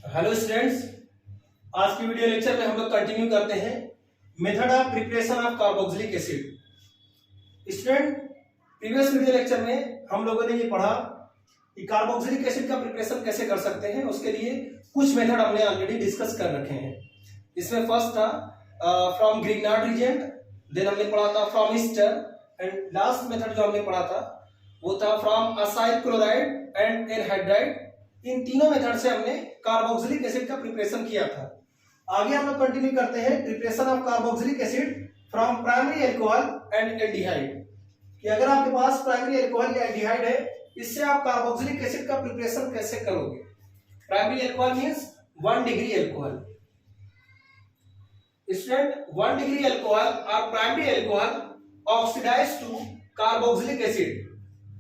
Hello students, आज की video lecture में हम लोग कंटिन्यू करते हैं method of preparation of carboxylic acid. Student, previous video lecture में हम लोगों ने ये पढ़ा कि कार्बोक्सिलिक एसिड का प्रिपरेशन कैसे कर सकते हैं। उसके लिए कुछ मेथड हमने ऑलरेडी डिस्कस कर रखे हैं। इसमें फर्स्ट था फ्रॉम ग्रिग्नार्ड रीजेंट, देन हमने पढ़ा था from ester, and last method जो हमने पढ़ा था वो था from acyl chloride and anhydride. इन तीनों मेथड से हमने कार्बोक्सिलिक एसिड का प्रिपरेशन किया था। आगे हम लोग कंटिन्यू करते हैं preparation of carboxylic acid from primary alcohol and aldehyde. कि अगर आपके पास प्राइमरी अल्कोहल या एल्डिहाइड है, इससे आप कार्बोक्सिलिक एसिड का प्रिपरेशन कैसे करोगे। Primary alcohol means 1 degree alcohol. Student, 1 degree alcohol और primary alcohol oxidise to carboxylic acid,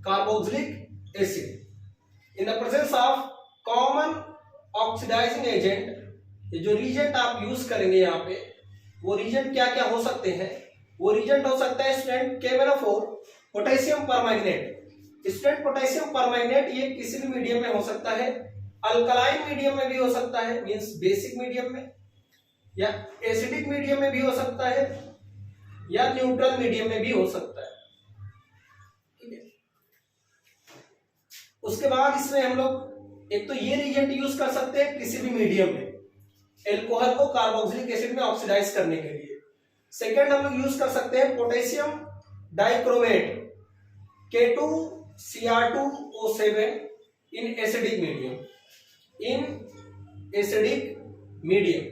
carboxylic acid in the presence of common oxidizing agent। ये जो रीजेंट आप यूज करेंगे यहाँ पे, वो रीजेंट क्या क्या हो सकते हैं। वो रीजेंट हो सकता है student KMnO4, potassium permanganate. Student, potassium permanganate ये किसी भी मीडियम में हो सकता है। अल्कलाइन मीडियम में भी हो सकता है, मींस बेसिक मीडियम में, या एसिडिक मीडियम में भी हो सकता है, या न्यूट्रल मीडियम में भी हो सकता है। उसके बाद इसमें हम लोग एक तो ये रीजेंट यूज कर सकते हैं किसी भी मीडियम में एल्कोहल को कार्बोक्सिलिक एसिड में ऑक्सीडाइज करने के लिए। सेकंड हम लोग यूज कर सकते हैं पोटेशियम डाइक्रोमेट K2Cr2O7 इन एसिडिक मीडियम, इन एसिडिक मीडियम।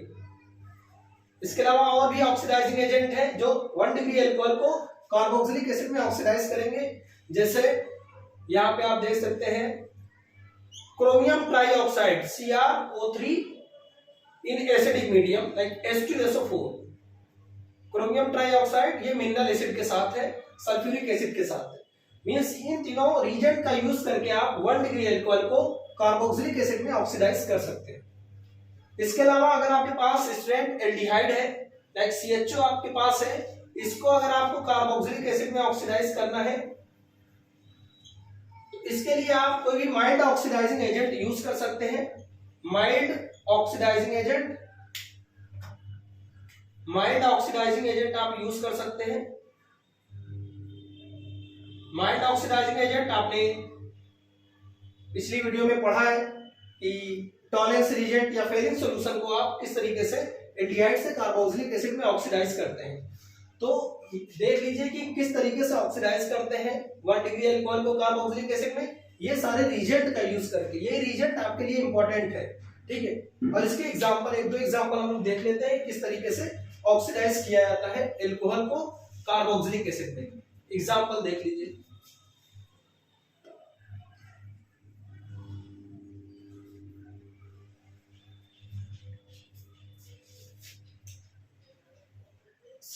इसके अलावा और भी ऑक्सीडाइजिंग एजेंट है जो 1 डिग्री एल्कोहल को कार्बोक्सिलिक एसिड में ऑक्सीडाइज करेंगे। जैसे यहां पे आप देख सकते हैं क्रोमियम ट्राइऑक्साइड CrO3 इन acidic medium like H2SO4। Chromium trioxide ये मिनरल एसिड के साथ है, सल्फ्यूरिक एसिड के साथ है। मींस इन तीनों रीजेंट का यूज करके आप 1 डिग्री अल्कोहल को कार्बोक्सिलिक एसिड में ऑक्सीडाइज कर सकते हैं। इसके अलावा अगर आपके पास स्ट्रेंथ एल्डिहाइड है लाइक CHO आपके पास है, इसको अगर आपको कार्बोक्सिलिक एसिड में ऑक्सीडाइज करना है, इसके लिए आप कोई भी माइल्ड ऑक्सीडाइजिंग एजेंट यूज कर सकते हैं। Mild oxidising agent, mild oxidising agent आप यूज कर सकते हैं। माइल्ड ऑक्सीडाइजिंग एजेंट आपने पिछली वीडियो में पढ़ा है कि टॉलेंस रीजेंट या फेरिंग सॉल्यूशन को आप किस तरीके से एल्डिहाइड से कार्बोक्सिलिक एसिड में ऑक्सीडाइज करते हैं। तो देख लीजिए कि किस तरीके से ऑक्सीडाइज करते हैं 1 डिग्री अल्कोहल को कार्बोक्सिलिक एसिड में, ये सारे रीजेंट का यूज करके। ये रीजेंट आपके लिए इंपॉर्टेंट है, ठीक है। और इसके एग्जांपल, एक दो एग्जांपल हम लोग देख लेते हैं किस तरीके से ऑक्सीडाइज किया जाता है अल्कोहल को कार्बोक्सिलिक एसिड में। एग्जांपल देख लीजिए।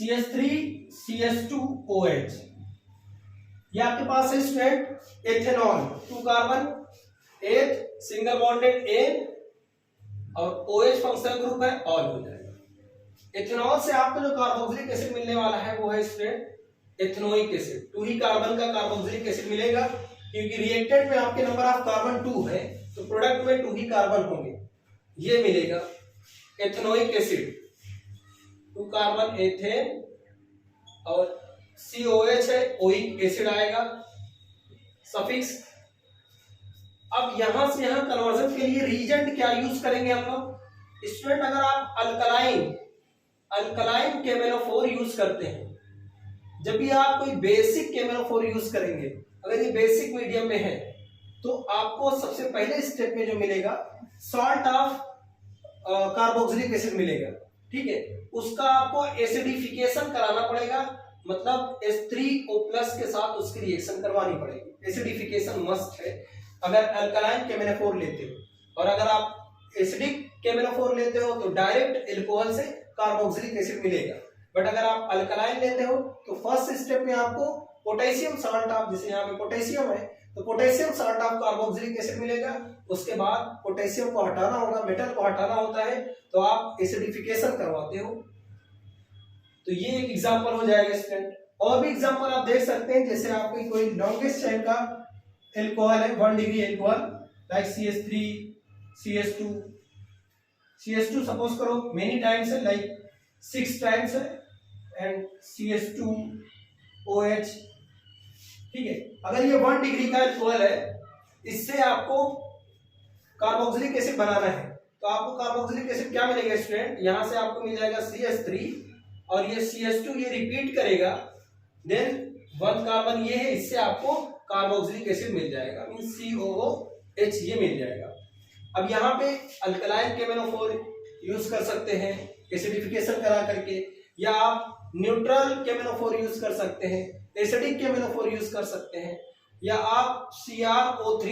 CH3CH2OH, ये आपके पास है स्टूडेंट एथेनॉल, 2 कार्बन, एथ सिंगल बॉन्डेड एन और OH फंक्शनल ग्रुप है, ऑल हो जाएगा। एथेनॉल से आपको जो कार्बोक्सिलिक एसिड मिलने वाला है वो है स्टूडेंट एथेनोइक एसिड। 2 ही कार्बन का कार्बोक्सिलिक एसिड मिलेगा, क्योंकि रिएक्टेंट में आपके नंबर ऑफ कार्बन 2 है, तो प्रोडक्ट में 2 ही कार्बन होंगे। ये मिलेगा एथेनोइक एसिड, 2 कार्बन एथेन और COH है, ओइक एसिड आएगा सफिक्स। अब यहां से यहां कन्वर्जन के लिए रीजेंट क्या यूज करेंगे हम लोग। स्टूडेंट, अगर आप अल्कलाइन KMnO4 यूज करते हैं, जब भी आप कोई बेसिक KMnO4 यूज करेंगे, अगर ये बेसिक मीडियम में है, तो आपको सबसे पहले स्टेप में जो मिलेगा सॉल्ट ऑफ कार्बोक्सिलिक एसिड मिलेगा, ठीक है। उसका आपको एसिडिफिकेशन कराना पड़ेगा, मतलब H3O+ के साथ उसकी रिएक्शन करवानी पड़ेगी। एसिडिफिकेशन मस्ट है अगर अल्कलाइन KMnO4 लेते हो। और अगर आप एसिडिक KMnO4 लेते हो तो डायरेक्ट अल्कोहल से कार्बोक्सिलिक एसिड मिलेगा। बट अगर आप अल्कलाइन लेते हो तो फर्स्ट स्टेप में आपको पोटेशियम सॉल्ट ऑफ, जैसे यहाँ पे पोटेशियम है तो potassium salt of carboxylic acid मिलेगा। उसके बाद पोटेशियम को हटाना होगा, मेटल को हटाना होता है, तो आप एसिडिफिकेशन करवाते हो। तो ये एक एग्जांपल हो जाएगा स्टूडेंट। और भी एग्जांपल आप देख सकते हैं, जैसे आपकी कोई लॉन्गेस्ट चेन का एल्कोहल है 1 degree alcohol like CH3 CH2 CH2 suppose करो मेनी टाइम्स है, लाइक 6 टाइम्स है, एंड CH2OH, ठीक है। अगर ये 1 डिग्री का अल्कोहल है, इससे आपको कार्बोक्सिलिक एसिड बनाना है, तो आपको कार्बोक्सिलिक एसिड क्या मिलेगा स्टूडेंट, यहां से आपको मिल जाएगा CH3 और ये CH2 ये रिपीट करेगा, देन 1 कार्बन ये है, इससे आपको कार्बोक्सिलिक एसिड मिल जाएगा, मीन COOH ये मिल जाएगा। अब यहाँ पे अल्कलाइन KMnO4 यूज कर सकते हैं एसिडिफिकेशन करा करके, या आप न्यूट्रल KMnO4 यूज कर सकते हैं, एसिडिक KMnO4 यूज कर सकते हैं, या आप CrO3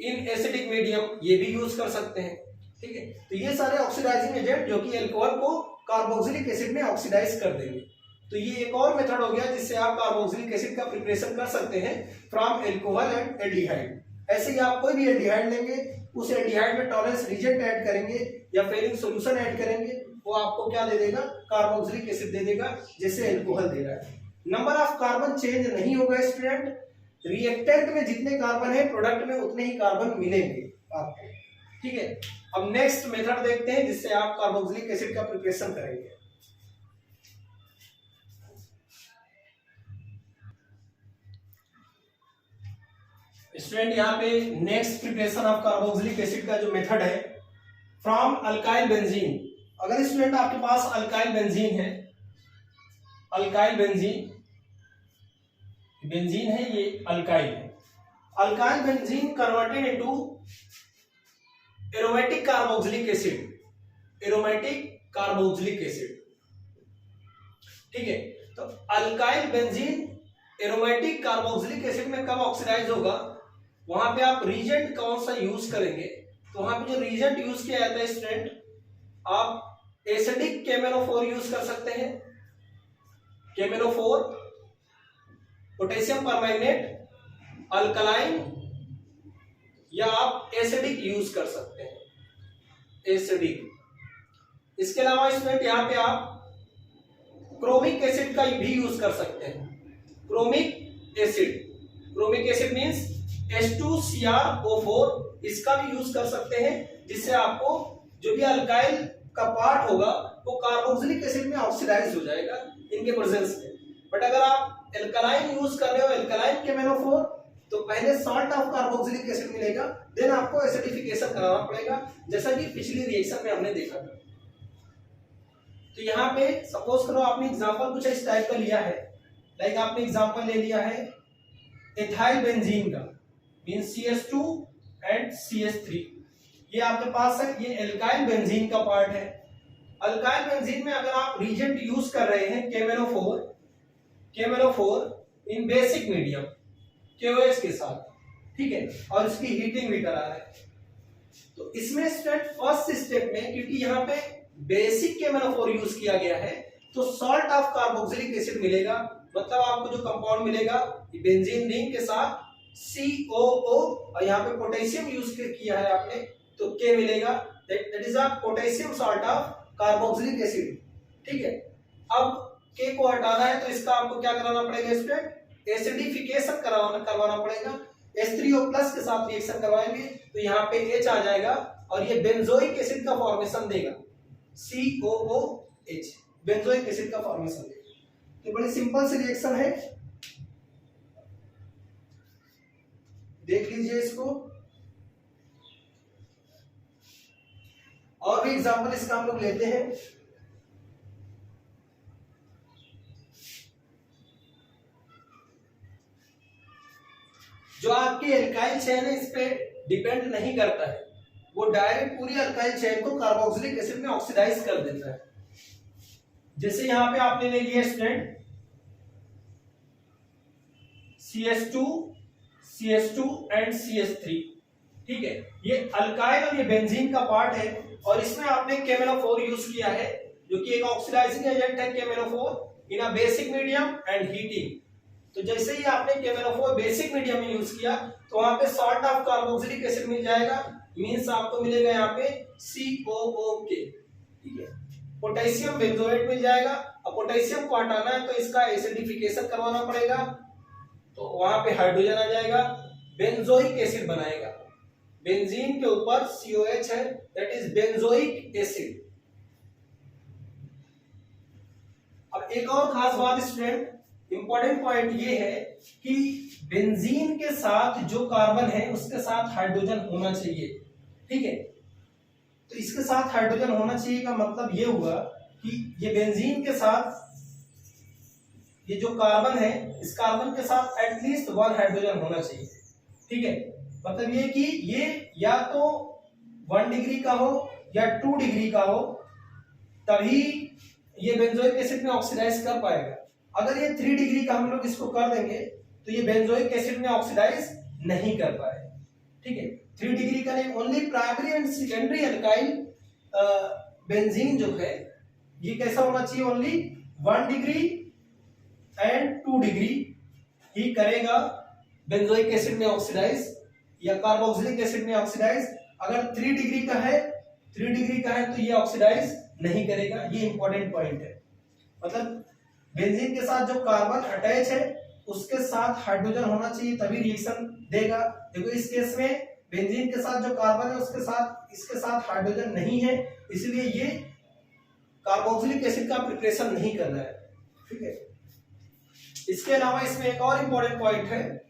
इन एसिडिक मीडियम ये भी यूज कर सकते हैं, ठीक है। तो ये सारे ऑक्सीडाइजिंग एजेंट जो कि अल्कोहल को कार्बोक्सिलिक एसिड में ऑक्सीडाइज कर देंगे। तो ये एक और मेथड हो गया जिससे आप कार्बोक्सिलिक एसिड का प्रिपरेशन कर सकते हैं फ्रॉम अल्कोहल एंड एल्डिहाइड। ऐसे ही आप कोई भी एल्डिहाइड लेंगे, उस एल्डिहाइड में टॉलरेंस रीजेंट ऐड करेंगे या फेरिक सॉल्यूशन ऐड करेंगे, वो आपको क्या दे देगा, कार्बोक्सिलिक एसिड दे देगा, जैसे अल्कोहल दे रहा है। नंबर ऑफ कार्बन चेंज नहीं होगा स्टूडेंट, रिएक्टेंट में जितने कार्बन है प्रोडक्ट में उतने ही कार्बन मिलेंगे आपको, ठीक है। अब नेक्स्ट मेथड देखते हैं जिससे आप कार्बोक्सिलिक एसिड का प्रिपरेशन करेंगे। स्टूडेंट यहाँ पे next preparation of carboxylic acid का जो मेथड है, फ्रॉम अल्काइल बेंजीन। अगर स्टूडेंट आपके पास अल्काइल बेंजीन है, अल्काइल बेंजीन, बेंजीन है ये अल्काइल है, alkyl benzene converted into aromatic carboxylic acid, aromatic carboxylic acid, ठीक है। तो alkyl benzene aromatic carboxylic acid में कब ऑक्सीडाइज होगा, वहां पे आप रीजेंट कौन सा यूज करेंगे, तो वहां पे जो रीजेंट यूज किया जाता है स्टूडेंट, आप एसिडिक KMnO4 यूज कर सकते हैं, KMnO4, पोटेशियम परमैंगनेट, अल्कलाइन, या आप एसिडिक यूज कर सकते हैं, एसिडिक। इसके अलावा स्टूडेंट यहाँ पे आप क्रोमिक एसिड का भी यूज कर सकते हैं, chromic acid, chromic acid means H2CrO4, इसका भी यूज कर सकते हैं, जिससे आपको जो भी अल्काइल का पार्ट होगा वो कार्बोक्सिलिक एसिड में ऑक्सीडाइज हो जाएगा इनके प्रेजेंस में। बट अगर आप एल्कलाइन यूज कर रहे हो, एल्कलाइन KMnO4, तो पहले सॉल्ट ऑफ कार्बोक्सिलिक एसिड मिलेगा, देन आपको एसिडिफिकेशन कराना पड़ेगा, जैसा कि पिछली रिएक्शन में हमने देखा था। तो यहाँ पे सपोज करो आपने एग्जांपल कुछ इस टाइप का लिया है, लाइक आपने एग्जांपल ले लिया है एथाइल बेंजीन का, मीन CH2 एंड CH3, ये आपके पास है, ये एल्काइल बेंजीन का पार्ट है। अल्काइल बेंजीन में अगर आप रीजेंट यूज कर रहे हैं KMnO4, KMnO4 इन बेसिक मीडियम KOH के साथ, ठीक है, और इसकी हीटिंग भी करा रहे हैं, तो इसमें स्टूडेंट फर्स्ट स्टेप में, क्योंकि यहाँ पे बेसिक KMnO4 यूज किया गया है, तो सॉल्ट ऑफ कार्बोक्सिलिक एसिड मिलेगा, मतलब आपको जो कंपाउंड मिलेगा बेंजीन रिंग के साथ COO, और यहाँ पे पोटेशियम यूज किया है आपने, तो K मिलेगा, that is a potassium salt of carboxylic acid, ठीक है। अब K को हटाना है तो इसका आपको क्या कराना पड़ेगा स्टूडेंट, एसिडिफिकेशन करवाना पड़ेगा, H3O+ के साथ रिएक्शन करवाएंगे तो यहाँ पे H आ जाएगा और ये बेंजोइक एसिड का फॉर्मेशन देगा, COOH, बेंजोइक एसिड का फॉर्मेशन देगा। तो बड़ी सिंपल सी रिएक्शन है, देख लीजिए इसको। और भी एग्जांपल इसका हम लोग लेते हैं। जो आपकी एल्काइल चेन है इस पे डिपेंड नहीं करता है, वो डायरेक्ट पूरी अल्काइल चेन को कार्बोक्सिलिक एसिड में ऑक्सीडाइज कर देता है। जैसे यहां पे आपने ले लिया स्टूडेंट CH2 एंड CH3, ठीक है, ये अल्काइल और ये बेंजीन का पार्ट है, और इसमें आपने KMnO4 यूज किया है, जो कि एक ऑक्सीडाइजिंग एजेंट है KMnO4 in a basic medium and heating. तो जैसे ही आपने KMnO4 बेसिक मीडियम में यूज किया तो वहां पे सॉल्ट ऑफ कार्बोक्सिलिक एसिड मिल जाएगा, मींस आपको मिलेगा यहाँ पे COOK, ठीक है। पोटेशियम बेंजोएट मिल जाएगा, अब पोटेशियम को हटाना है तो इसका एसिडिफिकेशन करवाना पड़ेगा, तो वहां पे हाइड्रोजन आ जाएगा, बेंजोइक एसिड बनाएगा, बेंजीन के ऊपर COH है, दैट इज बेंजोइक एसिड। अब एक और खास बात स्टूडेंट, इंपॉर्टेंट पॉइंट ये है कि बेंजीन के साथ जो कार्बन है उसके साथ हाइड्रोजन होना चाहिए, ठीक है। तो इसके साथ हाइड्रोजन होना चाहिए का मतलब ये हुआ कि ये बेंजीन के साथ ये जो कार्बन है, इस कार्बन के साथ एटलीस्ट 1 हाइड्रोजन होना चाहिए, ठीक है। मतलब ये कि ये या तो 1 डिग्री का हो या 2 डिग्री का हो, तभी ये बेंजोइक एसिड में ऑक्सीडाइज कर पाएगा। अगर ये 3 डिग्री का हम लोग इसको कर देंगे तो ये बेंजोइक एसिड में ऑक्सीडाइज नहीं कर पाएगा, ठीक है। 3 डिग्री का नहीं, only primary and secondary alkyl benzene जो है ये कैसा होना चाहिए, ओनली 1 डिग्री एंड 2 डिग्री ही करेगा बेंजोइक एसिड में ऑक्सीडाइज या कार्बोक्सिलिक एसिड में ऑक्सीडाइज। अगर 3 डिग्री का है तो ये ऑक्सीडाइज नहीं करेगा। ये इंपॉर्टेंट पॉइंट है। मतलब बेंजीन के साथ जो कार्बन अटैच है उसके साथ हाइड्रोजन होना चाहिए तभी रिएक्शन देगा। देखो इस केस में बेंजीन के साथ जो कार्बन है उसके साथ इसके साथ हाइड्रोजन नहीं है, इसलिए ये कार्बोक्सिलिक एसिड का प्रिपरेशन नहीं कर रहा है, ठीक है। इसके अलावा इसमें एक और इंपॉर्टेंट पॉइंट है,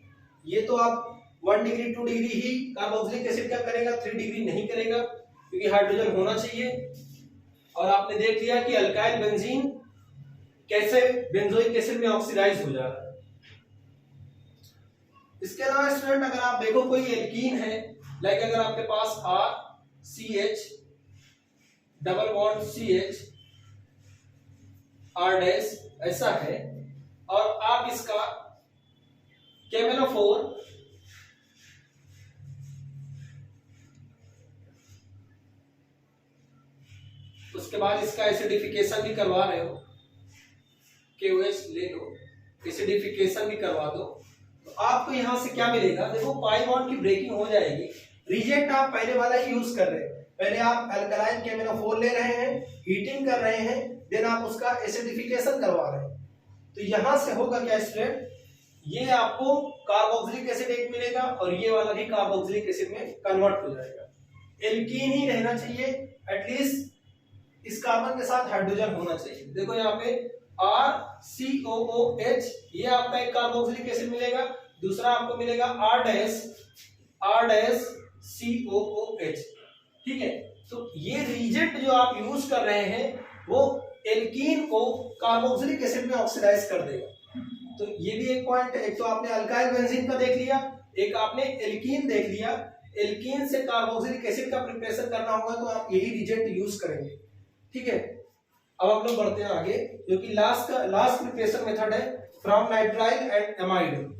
ये तो आप 1 डिग्री 2 डिग्री ही कार्बोक्सिलिक एसिड का करेगा, 3 डिग्री नहीं करेगा क्योंकि हाइड्रोजन होना चाहिए। और आपने देख लिया कि अल्काइल बेंजीन कैसे बेंजोइक एसिड में ऑक्सीडाइज हो जा रहा है। इसके अलावा स्टूडेंट अगर आप देखो कोई एल्कीन है, लाइक अगर आपके पास RCH double bond CH R dash ऐसा है और आप इसका केमेनोफोर उसके बाद इसका एसिडिफिकेशन भी करवा रहे हो, KOH ले लो, एसिडिफिकेशन भी करवा दो, तो आपको यहां से क्या मिलेगा, देखो पाई बॉन्ड की ब्रेकिंग हो जाएगी। रिजेक्ट आप पहले वाला ही यूज कर रहे हैं, पहले आप अल्कलाइन केमेनोफोर ले रहे हैं, हीटिंग कर रहे हैं, देन आप उसका एसिडिफिकेशन करवा रहे हैं। तो यहां से होगा क्या स्टूडेंट, ये आपको कार्बोक्सिलिक एसिड एक मिलेगा और ये वाला भी कार्बोक्सिलिक एसिड में कन्वर्ट हो जाएगा। एल्कीन ही रहना चाहिए, एटलीस्ट इस कार्बन के साथ हाइड्रोजन होना चाहिए। देखो यहाँ पे RCOOH, ये आपका एक कार्बोक्सिलिक एसिड मिलेगा, दूसरा आपको मिलेगा R डैश COOH, ठीक है। तो ये रिजेक्ट जो आप यूज कर रहे हैं वो एल्कीन को कार्बोक्सिलिक एसिड में ऑक्सीडाइज कर देगा। तो ये भी एक पॉइंट है। एक तो आपने अल्काइल बेंजीन का देख लिया, एक आपने एल्कीन देख लिया। एल्कीन से कार्बोक्सिलिक एसिड का प्रिपरेशन करना होगा तो आप यही रिजेक्ट यूज करेंगे, ठीक है। अब हम लोग बढ़ते हैं आगे, जो कि लास्ट प्रिपरेशन मेथड है from nitrile and amide.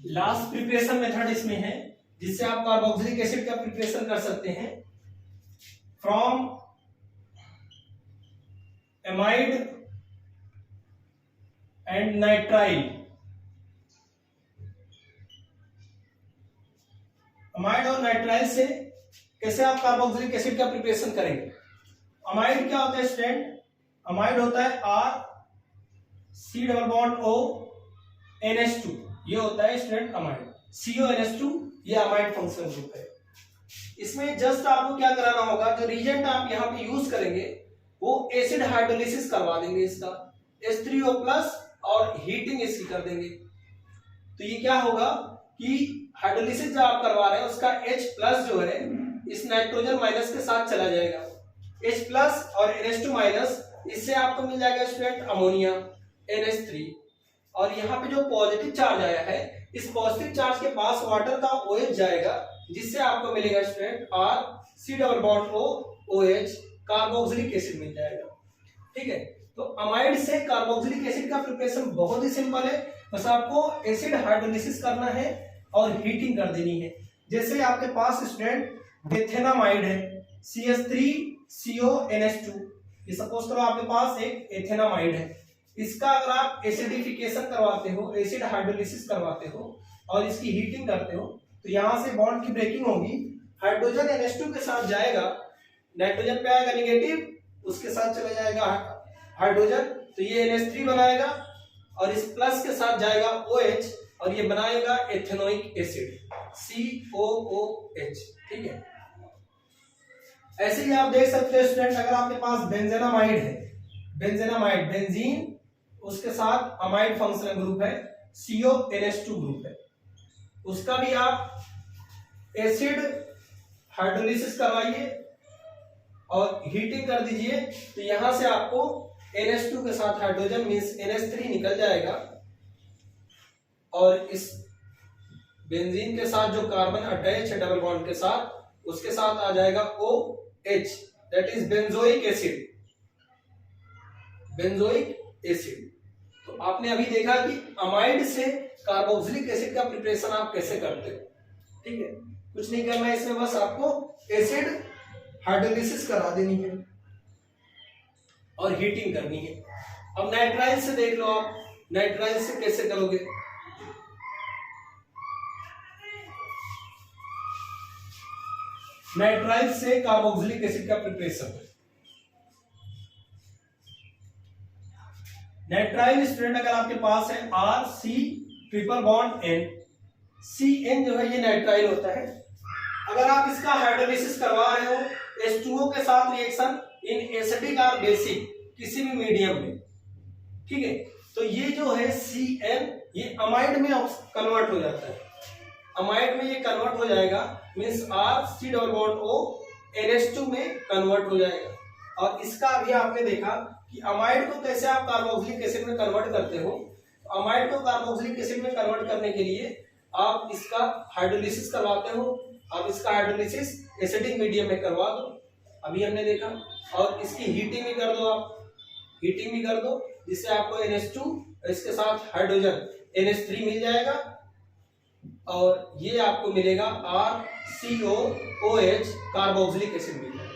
Last preparation method इसमें है जिससे आप कार्बोक्सिलिक एसिड का प्रिपरेशन कर सकते हैं from amide and nitrile. Amide और नाइट्राइल से कैसे आप कार्बोक्सिलिक एसिड का प्रिपरेशन करेंगे। अमाइड क्या होता है स्टूडेंट, अमाइड होता है RC double bond O NH2, ये होता है स्टूडेंट अमाइड। CONH2 ये अमाइड फंक्शनल ग्रुप है। इसमें जस्ट आपको क्या कराना होगा, जो रिएजेंट आप यहाँ पे यूज करेंगे वो एसिड हाइड्रोलिसिस करवा देंगे इसका H3O+ और हीटिंग इसकी कर देंगे। तो ये क्या होगा कि हाइड्रोलिसिस जो आप करवा रहे हैं उसका H+ जो है इस नाइट्रोजन माइनस के साथ चला जाएगा, H+ और NH2-, इससे आपको मिल जाएगा स्टूडेंट अमोनिया NH3। और यहाँ पे जो पॉजिटिव चार्ज आया है, इस पॉजिटिव चार्ज के पास वाटर का OH जाएगा, जिससे आपको मिलेगा student RC double bond OH carboxylic acid मिल जाएगा, ठीक है। तो अमाइड से कार्बोक्सिलिक एसिड का प्रिपरेशन बहुत ही सिंपल है, बस आपको एसिड हाइड्रोलिसिस करना है और हीटिंग कर देनी है। जैसे आपके पास स्टूडेंट एथेनामाइड है CH3CONH2, ये सपोज करो आपके पास एक एथेनामाइड है, इसका अगर आप एसिडिफिकेशन करवाते हो, एसिड हाइड्रोलिसिस करवाते हो और इसकी हीटिंग करते हो तो यहां से बॉन्ड की ब्रेकिंग होगी, हाइड्रोजन NH2 के साथ जाएगा, नाइट्रोजन पे आएगा नेगेटिव, उसके साथ चला जाएगा हाइड्रोजन, तो ये NH3 बनाएगा और इस प्लस के साथ जाएगा OH और ये बनाएगा एथेनोइक एसिड COOH। ठीक है, ऐसे ही आप देख सकते हो स्टूडेंट, अगर आपके पास बेंजेनामाइड है, बेंजेनामाइड बेंजीन, उसके साथ अमाइड फंक्शनल ग्रुप है, CONH2 ग्रुप है, उसका भी आप एसिड हाइड्रोलिसिस करवाइए और हीटिंग कर दीजिए, तो यहां से आपको NH2 के साथ हाइड्रोजन मींस NH3 निकल जाएगा और इस बेंजीन के साथ जो कार्बन अटैच है डबल बॉन्ड के साथ, उसके साथ आ जाएगा OH, that is benzoic acid, benzoic acid. तो आपने अभी देखा कि अमाइड से कार्बोक्सिलिक एसिड का प्रिपरेशन आप कैसे करते हो। ठीक है, कुछ नहीं करना है इसमें, बस आपको एसिड हाइड्रोलिसिस करा देनी है और हीटिंग करनी है। अब नाइट्राइल से देख लो, आप नाइट्राइल से कैसे करोगे। नाइट्राइल से कार्बोक्सिलिक एसिड का प्रिपरेशन, नाइट्राइल स्टूडेंट अगर आपके पास है RC triple bond N, CN जो है ये नाइट्राइल होता है। अगर आप इसका हाइड्रोलिसिस करवा रहे हो H2O के साथ रिएक्शन इन एसिडिक और बेसिक किसी भी मीडियम में, ठीक है, तो ये जो है CN ये अमाइड में कन्वर्ट हो जाता है, अमाइड में ये कन्वर्ट हो जाएगा, means RC double bond O NH2 में कन्वर्ट हो जाएगा। और इसका अभी आपने देखा कि अमाइड को कैसे आप कार्बोक्सिलिक एसिड में कन्वर्ट करते हो। अमाइड को कार्बोक्सिलिक एसिड में कन्वर्ट करने के लिए आप इसका हाइड्रोलिसिस करवाते हो, आप इसका हाइड्रोलिसिस एसिडिक मीडियम में करवा दो, अभी हमने देखा, और इसकी हीटिंग भी कर दो, आप हीटिंग भी कर दो, जिससे आपको NH2 इसके साथ हाइड्रोजन NH3 मिल जाएगा और ये आपको मिलेगा RCOOH कार्बोक्सिलिक एसिड मिल जाएगा।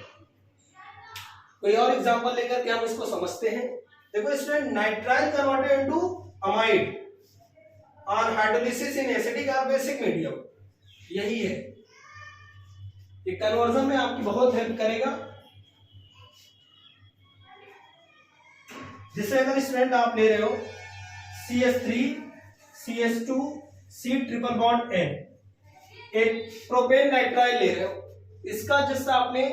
कोई और एग्जांपल लेकर के हम इसको समझते हैं। देखो student, nitrile converted into amide on hydrolysis in acidic और बेसिक मीडियम, यही है, ये कन्वर्जन में आपकी बहुत हेल्प करेगा। जिससे अगर स्टूडेंट आप ले रहे हो CH3 CH2 C triple bond N, एक प्रोपेन नाइट्राइल ले रहे हो, इसका जैसा आपने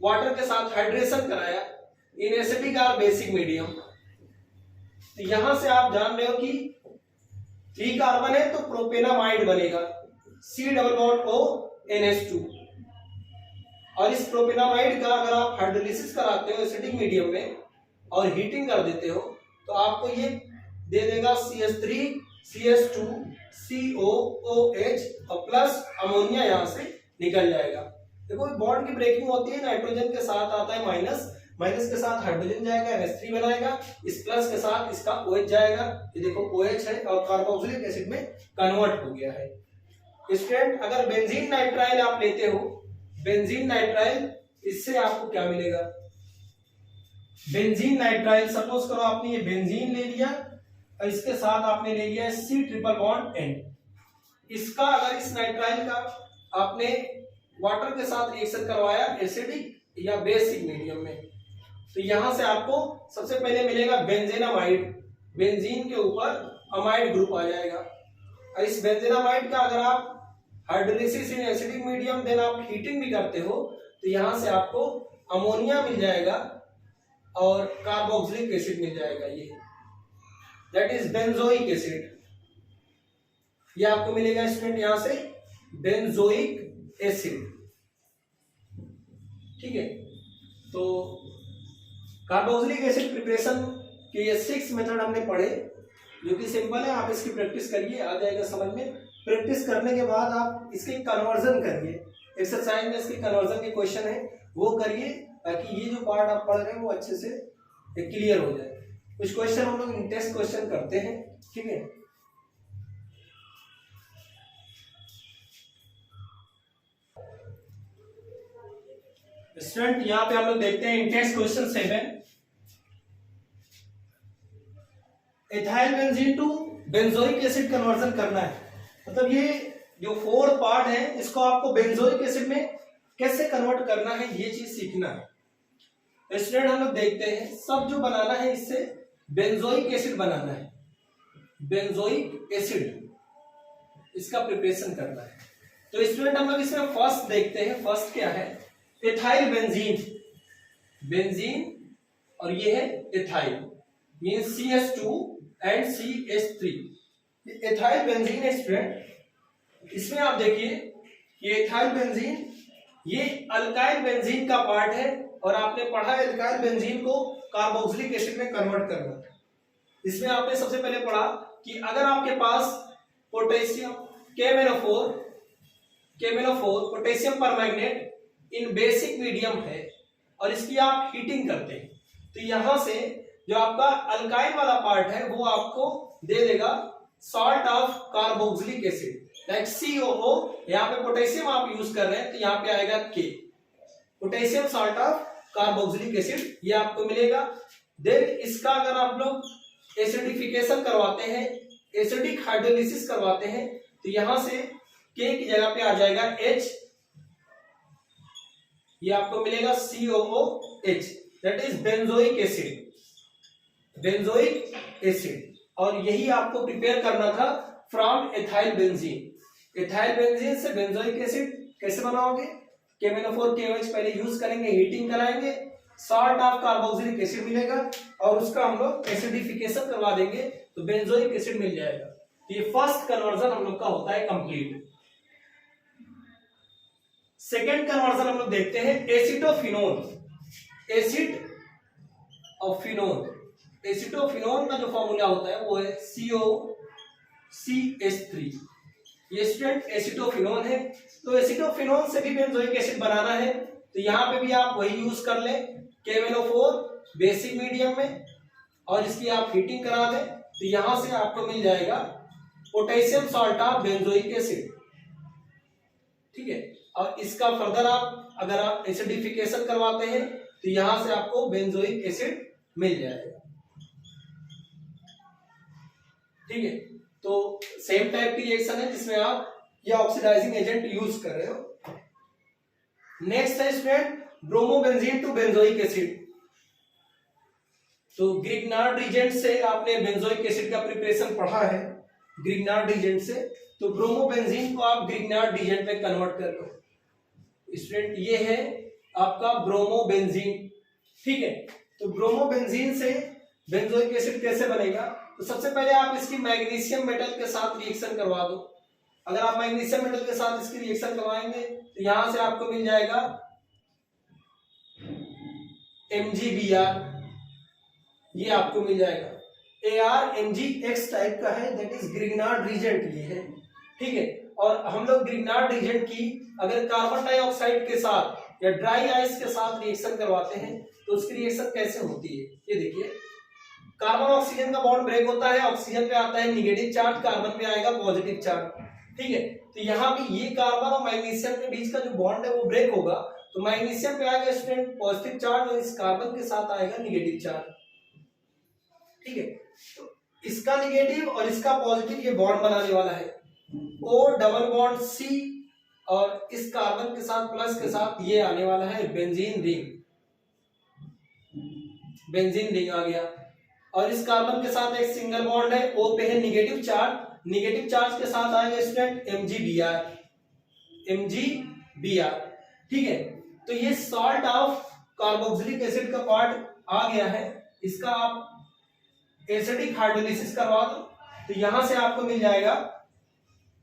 वाटर के साथ हाइड्रेशन कराया इन एसिडिक और बेसिक मीडियम, तो यहां से आप जान रहे हो कि 3 कार्बन है तो प्रोपेनामाइड बनेगा, C double bond O NH2, और इस प्रोपेनामाइड का अगर आप हाइड्रोलिसिस कराते हो एसिडिक मीडियम में और हीटिंग कर देते हो तो आपको ये दे देगा CH3 CH2 COOH और प्लस अमोनिया यहां से निकल जाएगा। देखो बॉन्ड की ब्रेकिंग होती है, नाइट्रोजन के साथ आता है माइनस, माइनस के साथ हाइड्रोजन जाएगा NH3 बनाएगा, इस प्लस के साथ इसका OH जाएगा, ये देखो OH है और कार्बोक्सिलिक एसिड में कन्वर्ट हो गया है। स्टूडेंट अगर बेंजीन नाइट्राइल आप लेते हो, बेंजीन नाइट्राइल, इससे आपको क्या मिलेगा, बेंजीन नाइट्राइल, सपोज करो आपने ये बेंजीन ले लिया और इसके साथ आपने ले लिया C ट्रिपल बॉन्ड N, इसका अगर इस नाइट्राइल का आपने वाटर के साथ रिएक्शन करवाया एसिडिक या बेसिक मीडियम में, तो यहां से आपको सबसे पहले मिलेगा बेंजेनामाइड, बेंजीन के ऊपर अमाइड ग्रुप आ जाएगा, और इस बेंजेनामाइड का अगर आप hydrolysis in acidic medium then आप हीटिंग भी करते हो तो यहां से आपको अमोनिया मिल जाएगा और कार्बोक्सिलिक एसिड मिल जाएगा, ये दैट इज बेंजोइक एसिड, ये आपको मिलेगा स्टूडेंट यहां से बेंजोइक एसिड। ठीक है, तो कार्बोक्सिलिक एसिड प्रिपरेशन के ये 6 मेथड हमने पढ़े जो कि सिंपल है, आप इसकी प्रैक्टिस करिए, आ जाएगा समझ में। प्रैक्टिस करने के बाद आप इसके कन्वर्जन करिए, एक्सरसाइज में इसके कन्वर्जन के क्वेश्चन है वो करिए, ताकि ये जो पार्ट आप पढ़ रहे हैं वो अच्छे से क्लियर हो जाए। कुछ क्वेश्चन हम लोग टेस्ट क्वेश्चन करते हैं, ठीक है। स्टूडेंट यहाँ पे हम लोग देखते हैं test question 7, ethyl benzene to benzoic acid conversion करना है, मतलब ये जो 4 पार्ट है इसको आपको बेंजोइक एसिड में कैसे कन्वर्ट करना है ये चीज सीखना है। स्टूडेंट हम लोग देखते हैं सब जो बनाना है इससे बेंजोइक एसिड बनाना है, बेंजोइक एसिड इसका प्रिपरेशन करना है। तो स्टूडेंट हम लोग इसमें फर्स्ट देखते हैं, फर्स्ट क्या है, एथाइल बेंजीन, बेंजीन और ये है ethyl means CH2 and CH3, ethyl benzene है स्टूडेंट। इसमें आप देखिए ये एथाइल बेंजीन ये अल्काइल बेंजीन का पार्ट है और आपने पढ़ा है अल्काइल बेंजीन को कार्बोक्सिलिक एसिड में कन्वर्ट करना। इसमें आपने सबसे पहले पढ़ा कि अगर आपके पास पोटेशियम KMnO4 पोटेशियम परमैंगनेट इन बेसिक मीडियम है और इसकी आप हीटिंग करते हैं तो यहां से जो आपका अल्काइल वाला पार्ट है वो आपको दे देगा salt of carboxylic acid like COO। यहाँ पे पोटेशियम आप यूज कर रहे हैं तो यहाँ पे आएगा K, potassium salt of carboxylic acid ये आपको मिलेगा। देन इसका अगर आप लोग एसिडिफिकेशन करवाते हैं, एसिडिक हाइड्रोलिसिस करवाते हैं तो यहां से K की जगह पे आ जाएगा H, ये आपको मिलेगा COOH that is benzoic acid, benzoic acid. और यही आपको प्रिपेयर करना था from ethyl benzene. Ethyl benzene से बेंजोइक एसिड कैसे बनाओगे, KMnO4 KOH पहले यूज करेंगे, हीटिंग कराएंगे, सॉल्ट ऑफ कार्बोक्सिलिक एसिड मिलेगा और उसका हम लोग एसिडिफिकेशन करवा देंगे तो बेंजोइक एसिड मिल जाएगा। तो ये फर्स्ट कन्वर्जन हम लोग का होता है कंप्लीट। सेकेंड कन्वर्जन हम लोग देखते हैं एसिटोफिनोन, एसिड और फिनोन। एसिटोफिनोन का जो फॉर्मूला होता है वो है COCH3, ये स्टूडेंट एसिटोफिनोन है। तो एसिटोफिनोन से भी बेंजोइक एसिड बनाना है तो यहाँ पे भी आप वही यूज कर ले KMnO4 बेसिक मीडियम में और इसकी आप हीटिंग करा दें तो यहां से आपको मिल जाएगा potassium salt of benzoic acid, ठीक है। और इसका फर्दर आप अगर आप एसिडिफिकेशन करवाते हैं तो यहां से आपको बेंजोइक एसिड मिल जाएगा, ठीक है। तो सेम टाइप की रिएक्शन है जिसमें आप ये ऑक्सीडाइजिंग एजेंट यूज कर रहे हो। नेक्स्ट है student bromobenzene to benzoic acid. तो ग्रिग्नार्ड रिएजेंट से आपने बेंजोइक एसिड का प्रिपरेशन पढ़ा है, ग्रिग्नार्ड रिएजेंट से। तो ब्रोमोबेंजीन को आप ग्रिग्नार्ड रिएजेंट में कन्वर्ट कर लो स्टूडेंट, ये है आपका ब्रोमोबेंजीन, ठीक है। तो ब्रोमोबेंजीन से बेंजोइक एसिड कैसे बनेगा, तो सबसे पहले आप इसकी मैग्नीशियम मेटल के साथ रिएक्शन करवा दो। अगर आप मैग्नीशियम मेटल के साथ इसकी रिएक्शन करवाएंगे तो यहां से आपको मिल जाएगा MgBr, ये आपको मिल जाएगा। ArMgX टाइप का है दैट इज ग्रिग्नार्ड रिएजेंट, ये है, ठीक है। और हम लोग ग्रिग्नार्ड रिएजेंट की अगर कार्बन डाइऑक्साइड के साथ या ड्राई आइस के साथ रिएक्शन करवाते हैं तो उसकी रिएक्शन कैसे होती है, ये देखिए। कार्बन ऑक्सीजन का बॉन्ड ब्रेक होता है, ऑक्सीजन पे आता है निगेटिव चार्ज, कार्बन पे आएगा पॉजिटिव चार्ज, ठीक है। तो यहाँ भी ये कार्बन और मैग्नीशियम के बीच का जो बॉन्ड है वो ब्रेक होगा तो मैग्नीशियम पे आएगा स्टूडेंट पॉजिटिव चार्ज और इस कार्बन के साथ आएगा निगेटिव चार्ज, ठीक है। तो इसका निगेटिव और इसका पॉजिटिव ये बॉन्ड बनाने वाला है O डबल बॉन्ड C और इस कार्बन के साथ प्लस के साथ ये आने वाला है बेंजीन रिंग, बेंजीन रिंग आ गया। और इस कार्बन के साथ एक सिंगल बॉन्ड है, O पे है निगेटिव चार्ज, निगेटिव चार्ज के साथ आएगा स्टूडेंट MgBr, MgBr, ठीक है। तो ये सॉल्ट ऑफ कार्बोक्सिलिक एसिड का पार्ट आ गया है, इसका आप एसिडिक हाइड्रोलिसिस करवा दो तो यहां से आपको मिल जाएगा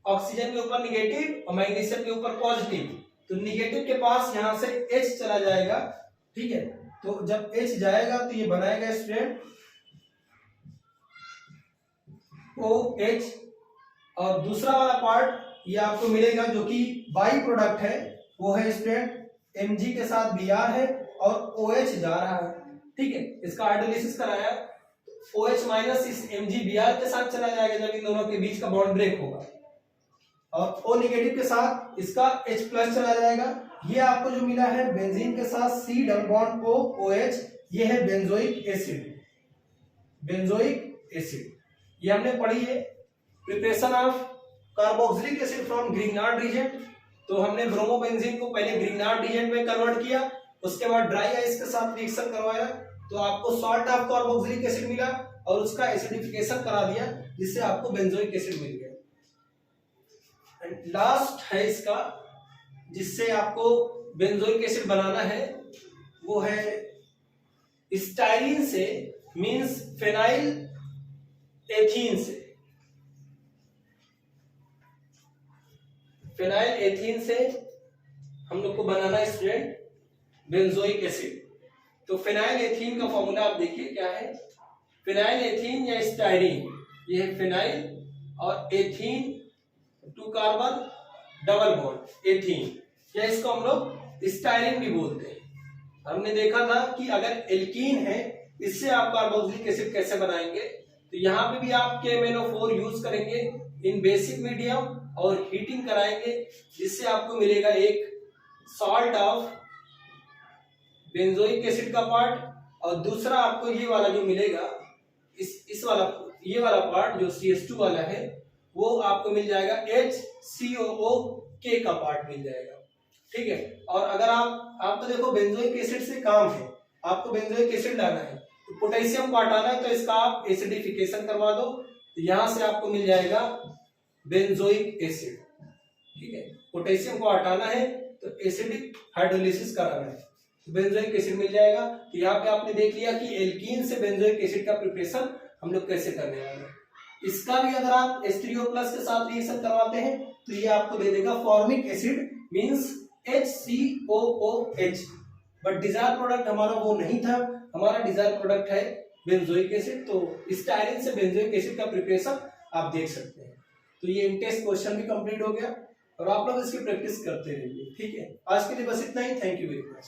ऑक्सीजन के ऊपर निगेटिव और मैग्नीशियम के ऊपर पॉजिटिव, तो निगेटिव के पास यहां से H चला जाएगा, ठीक है। तो जब H जाएगा तो ये बनाएगा स्टूडेंट OH और दूसरा वाला पार्ट ये आपको मिलेगा जो कि बाई प्रोडक्ट है वो है स्टूडेंट Mg के साथ Br है और OH जा रहा है, ठीक है। इसका हाइड्रोलिसिस कराया OH माइनस इस MgBr के साथ चला जाएगा जब इन दोनों के बीच का बॉन्ड ब्रेक होगा और O नेगेटिव के साथ इसका H प्लस चला जाएगा। ये आपको जो मिला है बेंजीन के साथ C double bond O OH, ये है बेंजोइक एसिड, बेंजोइक एसिड। ये हमने पढ़ी है preparation of carboxylic acid from Grignard reagent, तो हमने ब्रोमोबेंजीन को पहले ग्रिग्नार्ड रीजेंट में कन्वर्ट किया, उसके बाद ड्राई आइस के साथ रिएक्शन करवाया, तो आपको सॉल्ट ऑफ कार्बोक्सिलिक एसिड मिला और उसका एसिडिफिकेशन करा दिया, जिससे आपको बेंजोइक एसिड मिल गया। एंड लास्ट है इसका, जिससे आपको बेंजोइक एसिड बनाना है, वो है स्टाइरीन से, मींस फेनाइल एथीन से। फेनाइल एथीन से हम लोग को बनाना है स्टूडेंट बेंजोइक एसिड। तो फेनाइल एथीन का फॉर्मूला आप देखिए क्या है, फेनाइल एथीन या स्टाइरीन, ये है फेनाइल और ethene, 2 carbon double bond ethene, या इसको हम लोग स्टाइरीन भी बोलते हैं। हमने देखा था कि अगर एल्कीन है, इससे आप कार्बोक्सिलिक एसिड कैसे बनाएंगे, तो यहाँ पे भी आप KMnO4 यूज करेंगे इन बेसिक मीडियम और हीटिंग कराएंगे, जिससे आपको मिलेगा एक सॉल्ट ऑफ बेंजोइक एसिड का पार्ट, और दूसरा आपको ये वाला जो मिलेगा, इस वाला ये वाला पार्ट जो CH2 वाला है, वो आपको मिल जाएगा HCOOK का पार्ट मिल जाएगा। ठीक है, और अगर आपको देखो बेंजोइक एसिड से काम है, आपको बेंजोइक एसिड लाना है, तो पोटेशियम को हटाना है, तो इसका आप एसिडिफिकेशन करवा दो, तो यहां से आपको मिल जाएगा बेंजोइक एसिड। ठीक है, पोटेशियम को हटाना है तो एसिडिक हाइड्रोलिसिस कराना है, तो बेंजोइक एसिड मिल जाएगा। तो यहाँ पे आपने देख लिया कि एल्कीन से बेंजोइक एसिड का प्रिपरेशन हम लोग कैसे करने वाले हैं। इसका भी अगर आप H3O+ के साथ रिएक्शन करवाते हैं तो ये आपको दे देगा formic acid, means HCOOH। But desire product हमारा वो नहीं था, हमारा डिजायर प्रोडक्ट है बेंजोइक एसिड। तो स्टाइरिन से बेंजोइक एसिड का प्रिपरेशन आप देख सकते हैं। तो ये इंटेस्ट क्वेश्चन भी कंप्लीट हो गया और आप लोग इसकी प्रैक्टिस करते रहिए। ठीक है, आज के लिए बस इतना ही। Thank you very much.